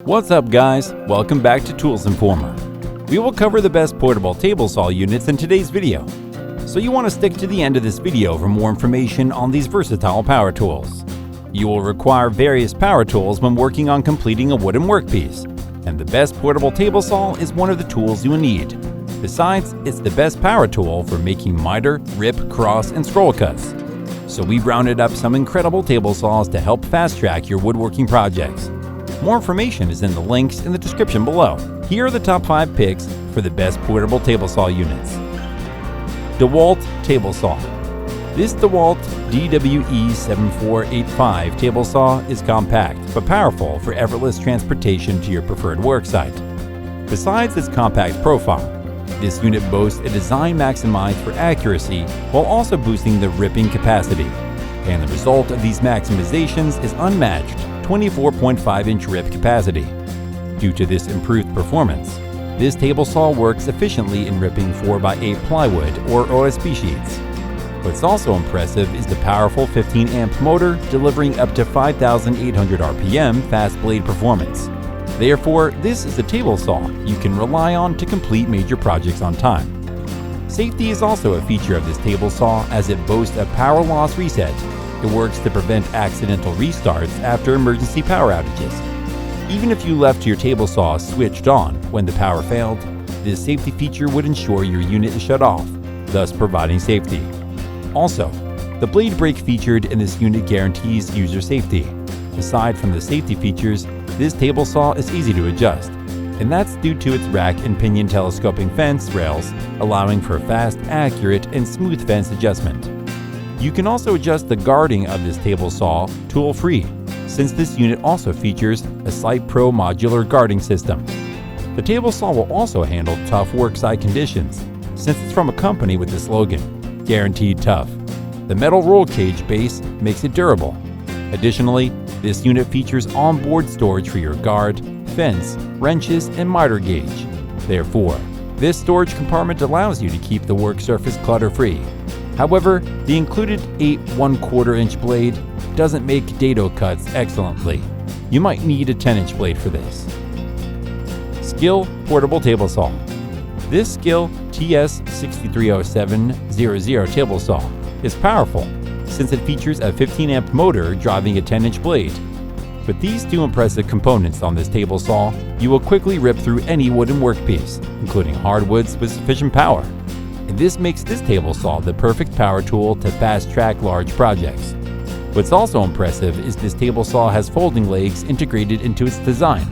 What's up guys, welcome back to Tools Informer. We will cover the best portable table saw units in today's video, so you want to stick to the end of this video for more information on these versatile power tools. You will require various power tools when working on completing a wooden workpiece, and the best portable table saw is one of the tools you will need. Besides, it's the best power tool for making miter, rip, cross, and scroll cuts. So we've rounded up some incredible table saws to help fast-track your woodworking projects. More information is in the links in the description below. Here are the top 5 picks for the best portable table saw units. DEWALT Table Saw. This DEWALT DWE7485 table saw is compact but powerful for effortless transportation to your preferred worksite. Besides its compact profile, this unit boasts a design maximized for accuracy while also boosting the ripping capacity. And the result of these maximizations is unmatched 24.5-inch rip capacity. Due to this improved performance, this table saw works efficiently in ripping 4x8 plywood or OSB sheets. What's also impressive is the powerful 15-amp motor delivering up to 5,800 RPM fast blade performance. Therefore, this is a table saw you can rely on to complete major projects on time. Safety is also a feature of this table saw as it boasts a power loss reset. It works to prevent accidental restarts after emergency power outages. Even if you left your table saw switched on when the power failed, this safety feature would ensure your unit is shut off, thus providing safety. Also, the blade brake featured in this unit guarantees user safety. Aside from the safety features, this table saw is easy to adjust, and that's due to its rack and pinion telescoping fence rails, allowing for fast, accurate, and smooth fence adjustment. You can also adjust the guarding of this table saw tool-free, since this unit also features a Site Pro modular guarding system. The table saw will also handle tough worksite conditions, since it's from a company with the slogan, "Guaranteed Tough." The metal roll cage base makes it durable. Additionally, this unit features onboard storage for your guard, fence, wrenches, and miter gauge. Therefore, this storage compartment allows you to keep the work surface clutter-free. However, the included 8 1/4-inch blade doesn't make dado cuts excellently. You might need a 10-inch blade for this. SKIL Portable Table Saw. This SKIL TS630700 table saw is powerful since it features a 15-amp motor driving a 10-inch blade. With these two impressive components on this table saw, you will quickly rip through any wooden workpiece, including hardwoods with sufficient power. And this makes this table saw the perfect power tool to fast-track large projects. What's also impressive is this table saw has folding legs integrated into its design.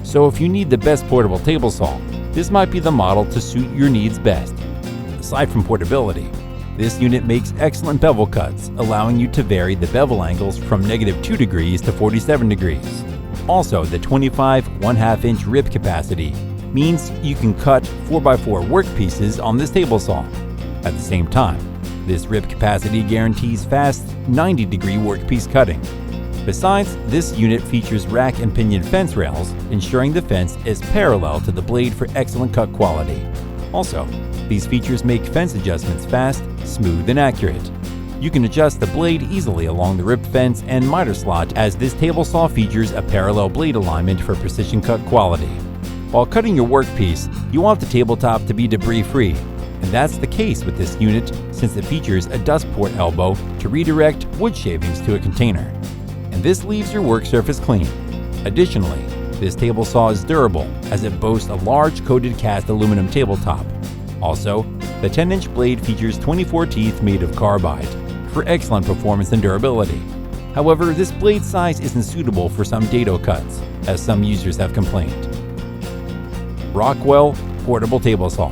So if you need the best portable table saw, this might be the model to suit your needs best. Aside from portability, this unit makes excellent bevel cuts, allowing you to vary the bevel angles from -2 degrees to 47 degrees. Also, the 25 1/2-inch rip capacity means you can cut 4x4 workpieces on this table saw. At the same time, this rip capacity guarantees fast 90-degree workpiece cutting. Besides, this unit features rack and pinion fence rails, ensuring the fence is parallel to the blade for excellent cut quality. Also, these features make fence adjustments fast, smooth, and accurate. You can adjust the blade easily along the ripped fence and miter slot, as this table saw features a parallel blade alignment for precision cut quality. While cutting your workpiece, you want the tabletop to be debris-free, and that's the case with this unit since it features a dust port elbow to redirect wood shavings to a container. And this leaves your work surface clean. Additionally, this table saw is durable as it boasts a large coated cast aluminum tabletop. Also, the 10-inch blade features 24 teeth made of carbide for excellent performance and durability. However, this blade size isn't suitable for some dado cuts, as some users have complained. Rockwell Portable Table Saw.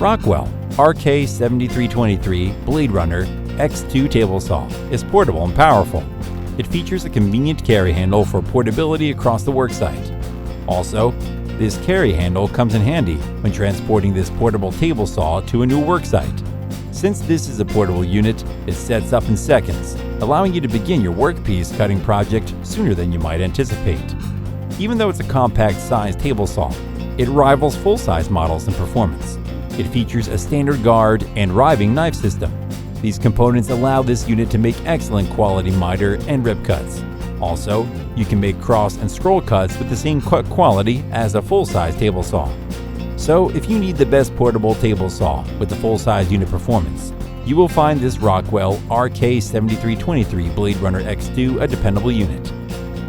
Rockwell RK7323 Blade Runner X2 table saw is portable and powerful. It features a convenient carry handle for portability across the worksite. Also, this carry handle comes in handy when transporting this portable table saw to a new worksite. Since this is a portable unit, it sets up in seconds, allowing you to begin your workpiece cutting project sooner than you might anticipate. Even though it's a compact-sized table saw, it rivals full-size models in performance. It features a standard guard and riving knife system. These components allow this unit to make excellent quality miter and rip cuts. Also, you can make cross and scroll cuts with the same cut quality as a full-size table saw. So if you need the best portable table saw with the full-size unit performance, you will find this Rockwell RK7323 Blade Runner X2 a dependable unit.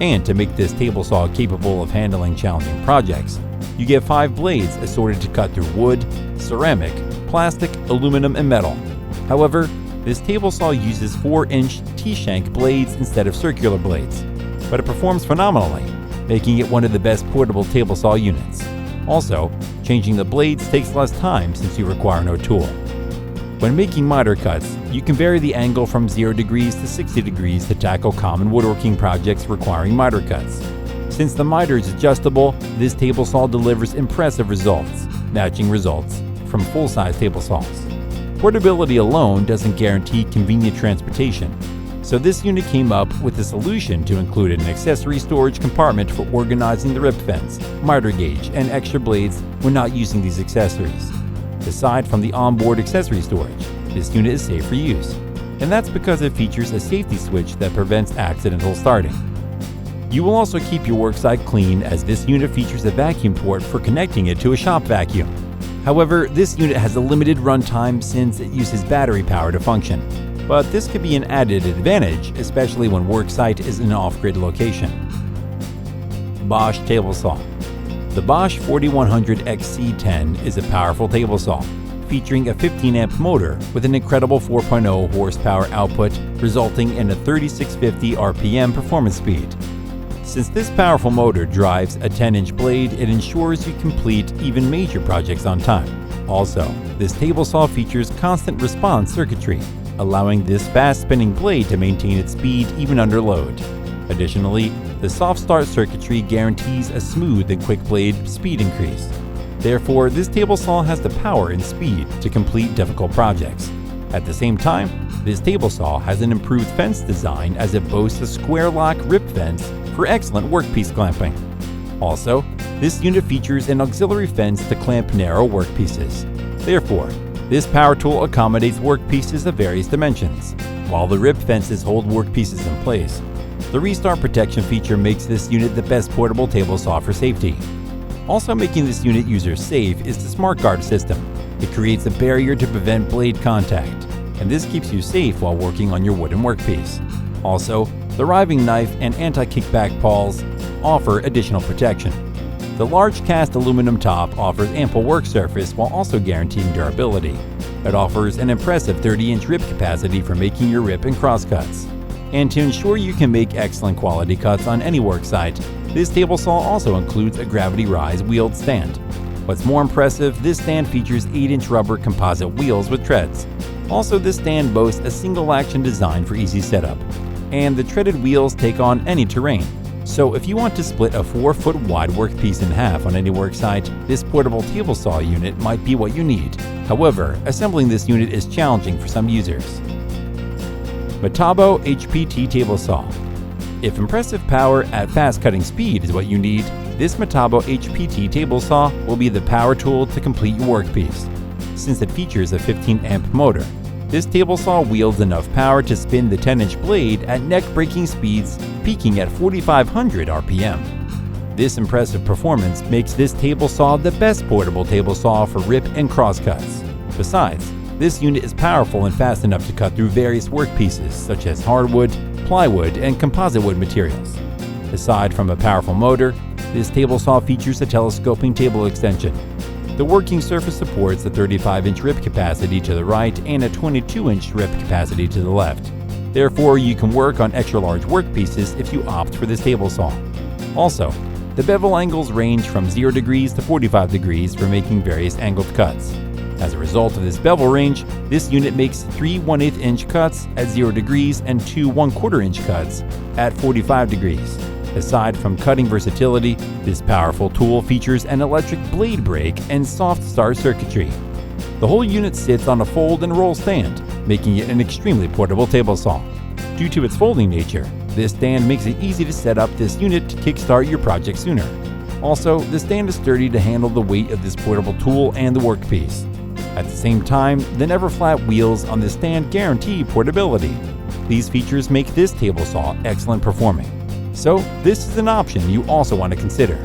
And to make this table saw capable of handling challenging projects, you get 5 blades assorted to cut through wood, ceramic, plastic, aluminum, and metal. However, this table saw uses 4-inch T-shank blades instead of circular blades, but it performs phenomenally, making it one of the best portable table saw units. Also, changing the blades takes less time since you require no tool. When making miter cuts, you can vary the angle from 0 degrees to 60 degrees to tackle common woodworking projects requiring miter cuts. Since the miter is adjustable, this table saw delivers impressive results, matching results from full-size table saws. Portability alone doesn't guarantee convenient transportation, so this unit came up with a solution to include an accessory storage compartment for organizing the rip fence, miter gauge, and extra blades when not using these accessories. Aside from the onboard accessory storage, this unit is safe for use, and that's because it features a safety switch that prevents accidental starting. You will also keep your worksite clean as this unit features a vacuum port for connecting it to a shop vacuum. However, this unit has a limited runtime since it uses battery power to function, but this could be an added advantage, especially when worksite is in an off-grid location. BOSCH Table Saw. The BOSCH 4100 XC10 is a powerful table saw, featuring a 15-amp motor with an incredible 4.0 horsepower output, resulting in a 3650 RPM performance speed. Since this powerful motor drives a 10-inch blade, it ensures you complete even major projects on time. Also, this table saw features constant response circuitry, allowing this fast-spinning blade to maintain its speed even under load. Additionally, the soft start circuitry guarantees a smooth and quick blade speed increase. Therefore, this table saw has the power and speed to complete difficult projects. At the same time, this table saw has an improved fence design as it boasts a square lock rip fence for excellent workpiece clamping. Also, this unit features an auxiliary fence to clamp narrow workpieces. Therefore, this power tool accommodates workpieces of various dimensions, while the rip fences hold workpieces in place. The restart protection feature makes this unit the best portable table saw for safety. Also making this unit user safe is the Smart Guard system. It creates a barrier to prevent blade contact, and this keeps you safe while working on your wooden workpiece. Also, the riving knife and anti-kickback pawls offer additional protection. The large cast aluminum top offers ample work surface while also guaranteeing durability. It offers an impressive 30-inch rip capacity for making your rip and cross cuts. And to ensure you can make excellent quality cuts on any work site, this table saw also includes a gravity rise wheeled stand. What's more impressive, this stand features 8-inch rubber composite wheels with treads. Also, this stand boasts a single action design for easy setup, and the treaded wheels take on any terrain. So if you want to split a 4-foot wide workpiece in half on any work site, this portable table saw unit might be what you need. However, assembling this unit is challenging for some users. Metabo HPT Table Saw. If impressive power at fast cutting speed is what you need, this Metabo HPT table saw will be the power tool to complete your workpiece. Since it features a 15-amp motor, this table saw wields enough power to spin the 10-inch blade at neck-breaking speeds, peaking at 4,500 RPM. This impressive performance makes this table saw the best portable table saw for rip and cross cuts. Besides, this unit is powerful and fast enough to cut through various workpieces such as hardwood, plywood, and composite wood materials. Aside from a powerful motor, this table saw features a telescoping table extension. The working surface supports a 35-inch rip capacity to the right and a 22-inch rip capacity to the left. Therefore, you can work on extra-large workpieces if you opt for this table saw. Also, the bevel angles range from 0 degrees to 45 degrees for making various angled cuts. As a result of this bevel range, this unit makes 3 1/8-inch cuts at 0 degrees and 2 1/4-inch cuts at 45 degrees. Aside from cutting versatility, this powerful tool features an electric blade brake and soft start circuitry. The whole unit sits on a fold and roll stand, making it an extremely portable table saw. Due to its folding nature, this stand makes it easy to set up this unit to kickstart your project sooner. Also, the stand is sturdy to handle the weight of this portable tool and the workpiece. At the same time, the never-flat wheels on this stand guarantee portability. These features make this table saw excellent performing. So this is an option you also want to consider.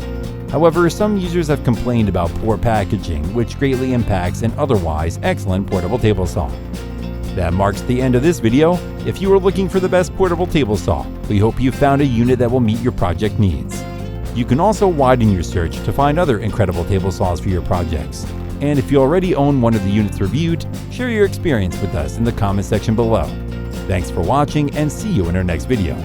However, some users have complained about poor packaging, which greatly impacts an otherwise excellent portable table saw. That marks the end of this video. If you are looking for the best portable table saw, we hope you found a unit that will meet your project needs. You can also widen your search to find other incredible table saws for your projects. And if you already own one of the units reviewed, share your experience with us in the comment section below. Thanks for watching and see you in our next video.